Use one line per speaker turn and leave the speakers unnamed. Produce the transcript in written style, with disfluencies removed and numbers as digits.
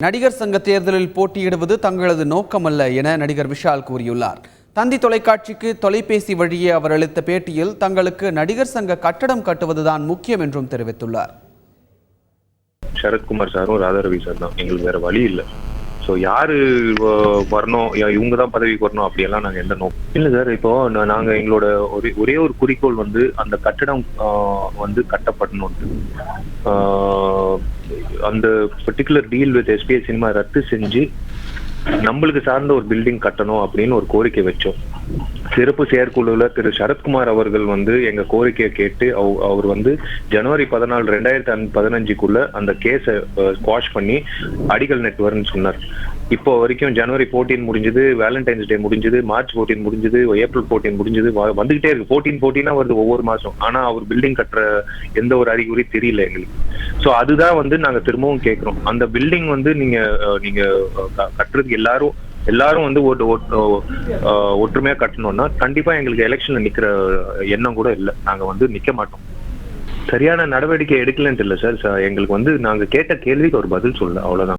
நடிகர் சங்க தேர்தலில் போட்டியிடுவது தங்களது நோக்கமல்ல என நடிகர் விஷால் கூறியுள்ளார். தந்தி தொலைக்காட்சிக்கு தொலைபேசி வழியே அவர் அளித்த பேட்டியில் தங்களுக்கு நடிகர் சங்க கட்டடம் கட்டுவதுதான் முக்கியம் என்றும் தெரிவித்துள்ளார்.
சரத்குமார் சாரும் ராதாரவி சார் தான், எங்களுக்கு வேற வழி இல்லை. ஸோ யாரு வரணும், இவங்க தான் பதவிக்கு வரணும் அப்படியெல்லாம் நாங்கள் எந்த நோக்கம் இல்லை சார். இப்போ நாங்கள் எங்களோட ஒரே ஒரு குறிக்கோள் வந்து அந்த கட்டடம் வந்து கட்டப்படணும்ட்டு. அந்த particular deal with SBI cinema ரத்து செஞ்சு நம்மளுக்கு சார்ந்த ஒரு பில்டிங் கட்டணும் அப்படின்னு ஒரு கோரிக்கை வச்சோம். சிறப்பு செயற்குழுல திரு சரத்குமார் அவர்கள் வந்து எங்க கோரிக்கையை கேட்டு அவர் வந்து ஜனவரி 14, 2015 அந்த கேஸை ஸ்குவாஷ் பண்ணி அடிக்கல் நெட்வொர்க்னு சொன்னார். இப்போ வரைக்கும் ஜனவரி 14 முடிஞ்சது, வேலண்டைன்ஸ் டே முடிஞ்சது, மார்ச் 14 முடிஞ்சது, ஏப்ரல் 14 முடிஞ்சது, வந்துகிட்டே இருக்கு. 14 வருது ஒவ்வொரு மாசம். ஆனா அவர் பில்டிங் கட்டுற எந்த ஒரு அறிகுறி தெரியல எங்களுக்கு. ஸோ அதுதான் வந்து நாங்க திரும்பவும் கேட்கிறோம். அந்த பில்டிங் வந்து நீங்க கட்டுறதுக்கு எல்லாரும் வந்து ஒற்றுமையா கட்டணும்னா கண்டிப்பா எங்களுக்கு எலெக்ஷன்ல நிக்கிற எண்ணம் கூட இல்லை. நாங்க வந்து நிக்க மாட்டோம். சரியான நடவடிக்கை எடுக்கலன்ட்டு இல்லை சார். எங்களுக்கு வந்து நாங்க கேட்ட கேள்விக்கு ஒரு பதில் சொல்லல, அவ்வளவுதான்.